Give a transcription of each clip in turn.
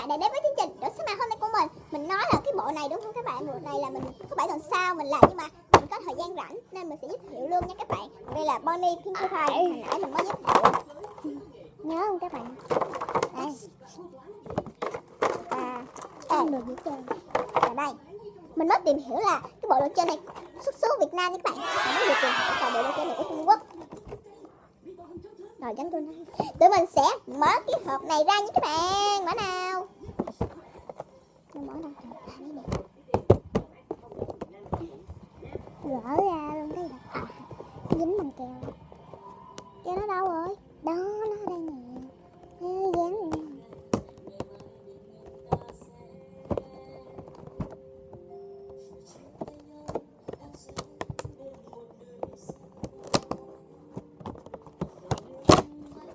đã đến với chương trình Đỗ Số Ma hôm nay của mình. Mình nói là cái bộ này đúng không các bạn? Bộ này là mình có 7 tuần sau mình làm, nhưng mà mình có thời gian rảnh nên mình sẽ giới thiệu luôn nha các bạn. Đây là Bonnie Pinkie Pie, hồi nãy mình mới giới thiệu. Nhớ không các bạn? Đây. Không được gì trơn. Ở đây. Mình mới tìm hiểu là cái bộ đồ chơi này xuất xứ Việt Nam nha các bạn. Mình mới được tìm hiểu là bộ đồ chơi này của Trung Quốc. Rồi tránh tôi nói. Tụi mình sẽ mở cái hộp này ra nha các bạn. Mở nào. Tôi mở ra. Gỡ ra luôn thấy được. Dính bằng keo. Keo nó đâu rồi? Đó, nó ở đây nè. Dán luôn.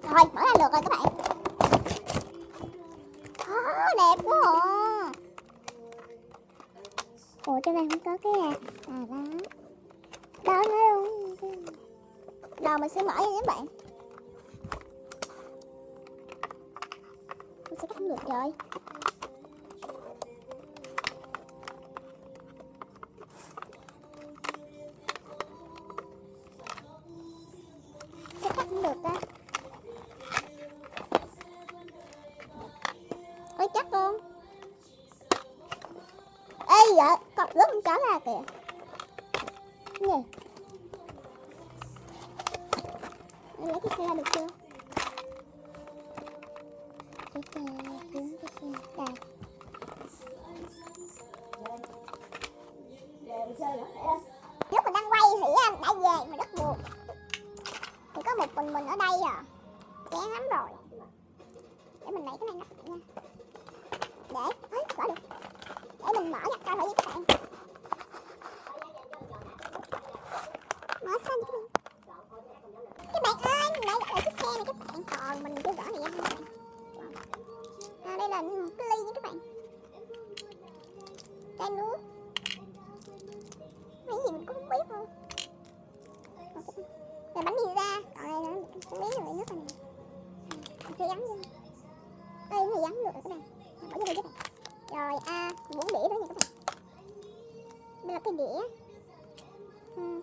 Rồi, mở ra được rồi các bạn. Đẹp quá à. Ủa trên đây không có cái đó. Đó nó luôn. Rồi mình sẽ mở ra các bạn. Mình sẽ cắt không được rồi. Sẽ cắt không được ra. Ôi chắc luôn. Ê dạ, con rớt con chó ra kìa. Cái gì? Em lấy cái xe ra được chưa? Cái xe, xuống cái xe. Đây. Lúc mình đang quay thì đã về mà rất buồn. Thì có một mình ở đây à. Chán lắm rồi. Để mình lấy cái này nắp nha. Để, mở được. Để mình mở ra coi thử với các bạn. Mở sao vậy các bạn ơi, mình lại gặp lại chiếc xe này các bạn. Còn mình chưa gõ này ra các bạn. Đây là một cái ly nha các bạn. Chai nước. Mấy gì mình cũng không biết luôn. Là bánh pizza. Còn đây là cái miếng rồi nước này. Mình sẽ gắn vô. Đây nó gắn được rồi các bạn. Bỏ vô đây các bạn. Rồi muỗng đĩa nữa nha các bạn. Đây là cái đĩa.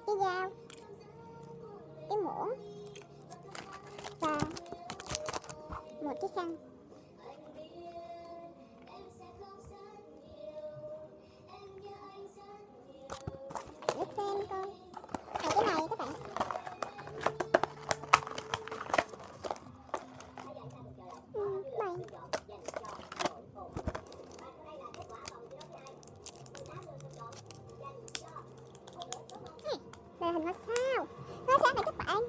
Cái dao. Cái muỗng. Và một cái khăn. Để xem coi. Rồi cái này các bạn. Đây là hình ngôi sao. Ngôi sao này các bạn.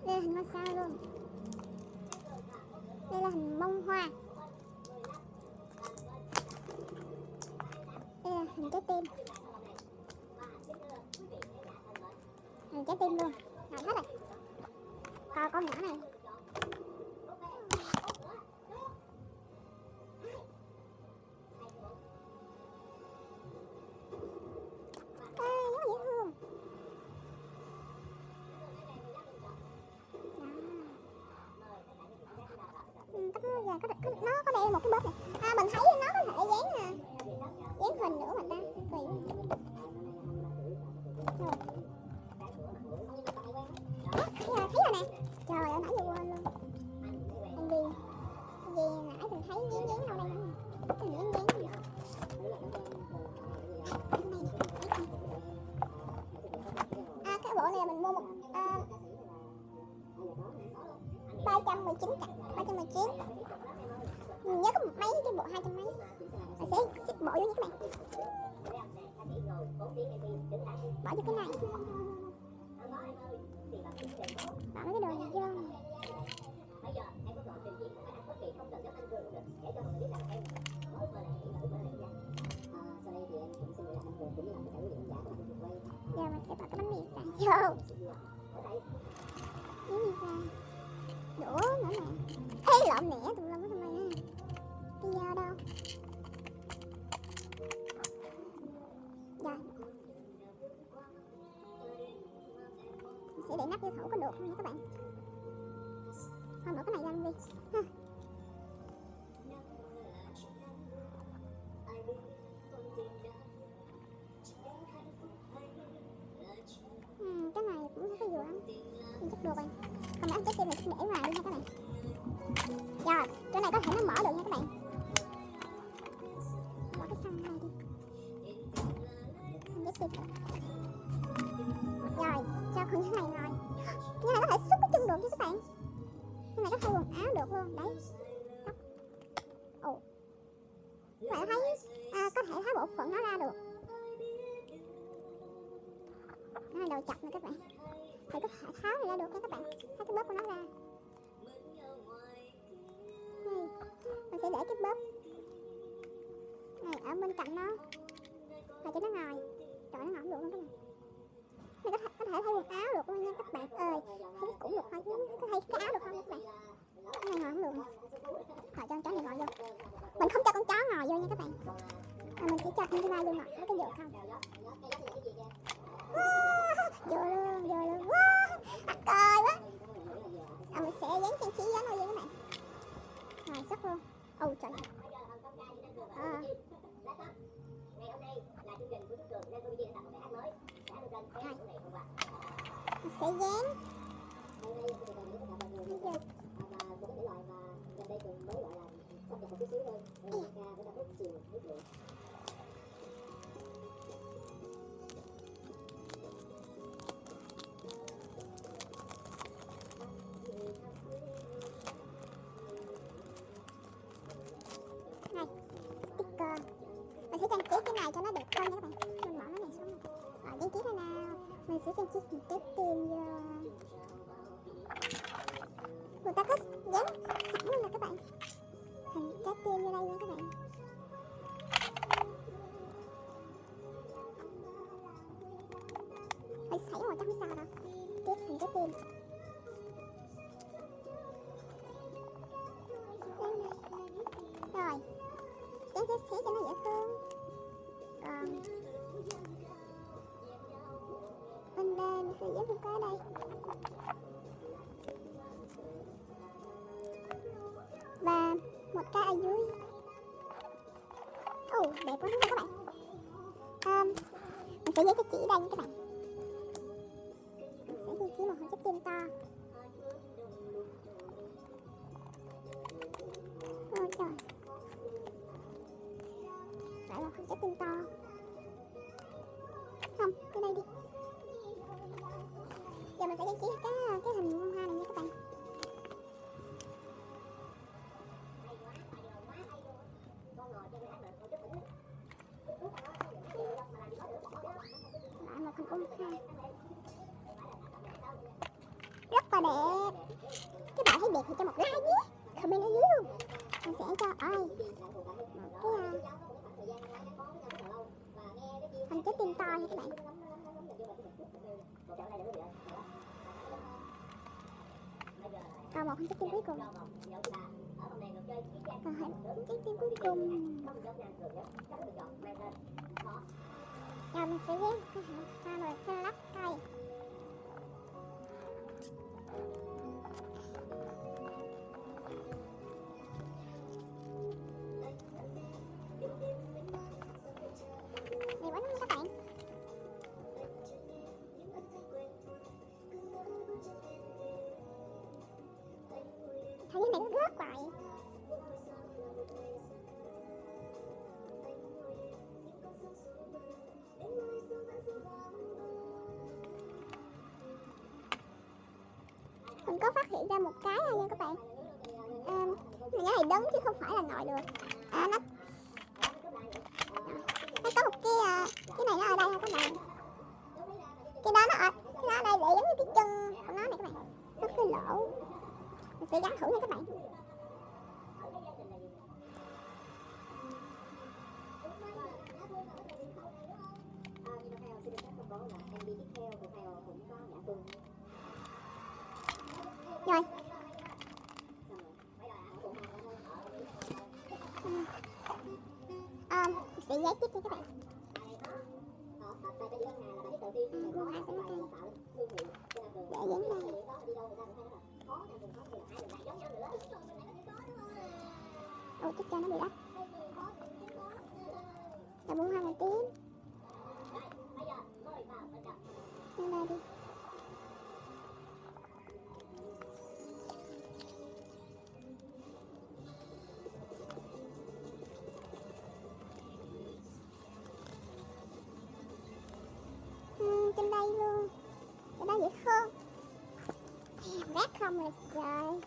Đây là hình ngôi sao luôn. Đây là hình bông hoa. Đây là hình trái tim. Hình trái tim luôn. Rồi hết rồi. Coi con nhỏ này. Nó có đây một cái bóp này. Mình thấy nó có thể dán hình nữa mà ta. Kỳ quá. Thấy rồi nè. Trời ơi, nãy giờ quên luôn. Anh gì nãy mình thấy dán đâu đây nữa. Cái gì dán này. Cái bộ này là mình mua một 319 cặp. 319. Mình nhớ có một mấy cái bộ 200 mấy. Mình sẽ xích bộ vô nha các bạn. Bỏ vô cái này. Bỏ mấy cái đồ này vô. Giờ mình sẽ bỏ cái bánh mì xào vô. Bánh mì xào. Đũa nữa nè. Ê lộn nẻ tùm lum hết hôm nay á. Cái dao đâu? Rồi. sẽ để nắp vô thử có được không nha các bạn. Thôi mở cái này ra luôn đi ha. Cái này cũng không có vừa lắm, mình chắc được rồi. Còn mấy trái tim này để ngoài đi nha các bạn. Rồi, cái này có thể nó mở được nha các bạn. Mở cái xăng này đi. Trái tim. Rồi, cho con cái này rồi. Cái này có thể xúc cái chân được nha các bạn. Cái này có thay quần áo được luôn, đấy. Ồ. Các bạn thấy có thể tháo bộ phận nó ra được. Nó là đầu chọc nè các bạn. Thì có thể tháo ra được nha các bạn. Thấy cái bóp của nó ra. Đây, mình sẽ để cái bóp này ở bên cạnh nó và cho nó ngồi. Trời, nó ngồi không được luôn các bạn. Này có thể thay quần áo được luôn nha các bạn ơi. Thấy cũng được thôi chứ. Có thay cái áo được không các bạn? Cái này ngồi không được. Rồi cho con chó này ngồi vô. Mình không cho con chó ngồi vô nha các bạn. Mình chỉ cho Angela vô ngồi với cái giường không. Vô luôn, vô luôn. Mắc cười quá. Mình sẽ dán trang trí dán vào vô các bạn. Rồi sắp luôn. Ồ trời. Mình sẽ dán. Sticker. Mình sẽ trang trí cái này cho nó đẹp hơn nha các bạn. Mình mở cái này xuống. Rồi trang trí thế nào? Mình sẽ trang trí một trái tim vô. Người ta có dán sẵn luôn nè các bạn. Hình trái tim vô đây nha các bạn. Phải xảy rồi chắc không sao đâu. Tiếp hình trái tim. Rồi. Dán trái xé cho nó dễ thương. Còn bên đây mình sẽ dán một cái ở đây. Và một cái ở dưới. Ồ, đẹp quá đúng không các bạn? Mình sẽ dán cái chỉ đây nha các bạn. Mình sẽ trang trí một hình trái tim to. Ôi trời. Phải là hình trái tim to. Không, cái đây đi. Giờ mình sẽ trang trí cái hình bông hoa này nha các bạn. Lại một hình bông hoa. Rất là đẹp. Các bạn thấy đẹp thì cho một like nhé. Comment ở dưới luôn. Mình sẽ cho cái hình trái tim to nha các bạn. Còn một hình trái tim cuối cùng. Còn hình trái tim cuối cùng. Rồi mình sẽ dán cái hạt rồi sẽ lắp cây. Đẹp quá đúng không các bạn? Thấy cái này nó rớt lại. Mình có phát hiện ra một cái này nha các bạn. Cái này đứng chứ không phải là ngồi được. Nó có một cái này nó ở đây ha các bạn. Cái đó nó ở đây để giống như cái chân của nó này các bạn. Nó cái lỗ. Mình sẽ gắn thử nha các bạn. Rồi. Sẽ giấy tiếp cho các bạn. Để dán đây. Ôi chắc cho nó bị đắt. Là 42 tiếng. Lên đây đi. Trên đây luôn. Trên đây dễ thương. Rác không rồi trời.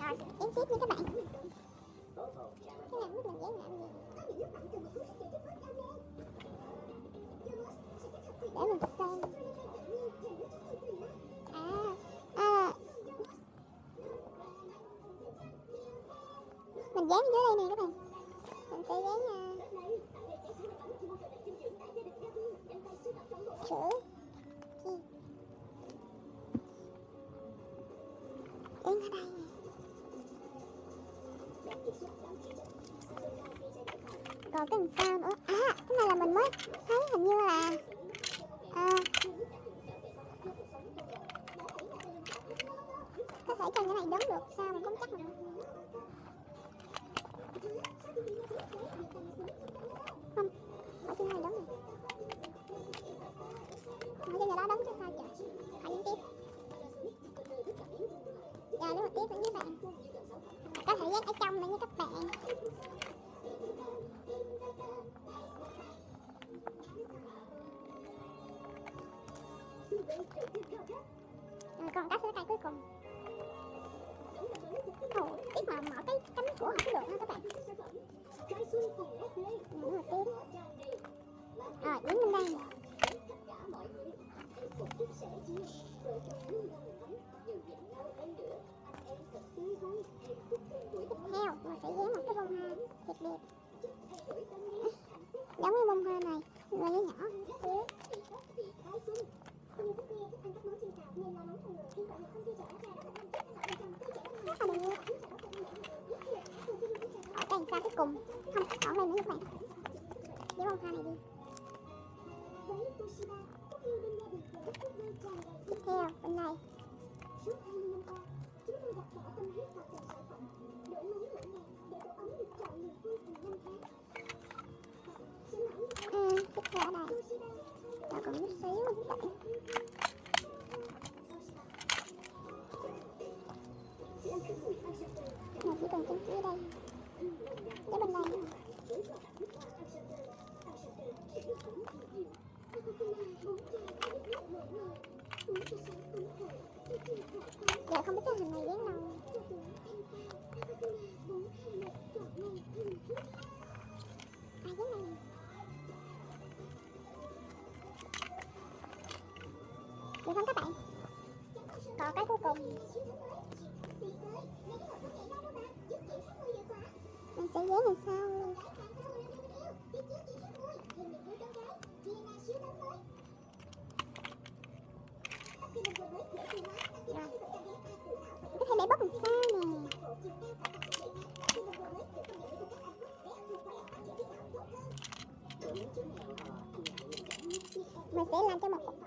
Rồi, em tiếp nha các bạn. Cái này biết mình dán làm gì. Để mình xem. Mình dán dưới đây nè các bạn. Mình sẽ dán chữ gì in ở đây nè. Còn cái làm sao nữa? À, cái này là mình mới thấy hình như là có thể cho cái này đóng được sao mình không chắc nữa. Không, ở trên này đóng được. Ở trên nhà đó đóng chứ sao trời. Phải nhấn tiếp. Rồi nếu mà tiếp nữa với bạn. Có thể dán ở trong nữa nha các bạn. Rồi còn cái sữa tay cuối cùng. Ồ, tiếc mà mở cái cánh của không có được ha các bạn. Nữa một tí. Rồi, đứng bên đây. Tiếp theo, mình sẽ dán một cái bông hoa thiệt đẹp. Giống như bông hoa này, nhưng mà nhỏ. Rất là đẹp. Ở đây sao cuối cùng. Không, ở đây nữa các bạn. Dán bông hoa này đi. Tiếp theo, bên này. Tiếp theo ở đây. Và còn chút xíu các bạn. Này chỉ cần chấm phía đây. Cái bên đây. Dạ không biết cái hình này dán đâu. À dán này. Được không các bạn? Còn cái cuối cùng. Mình sẽ dán làm sao luôn. Rồi. Có thể để bóp làm sao nè. Mình sẽ làm cho một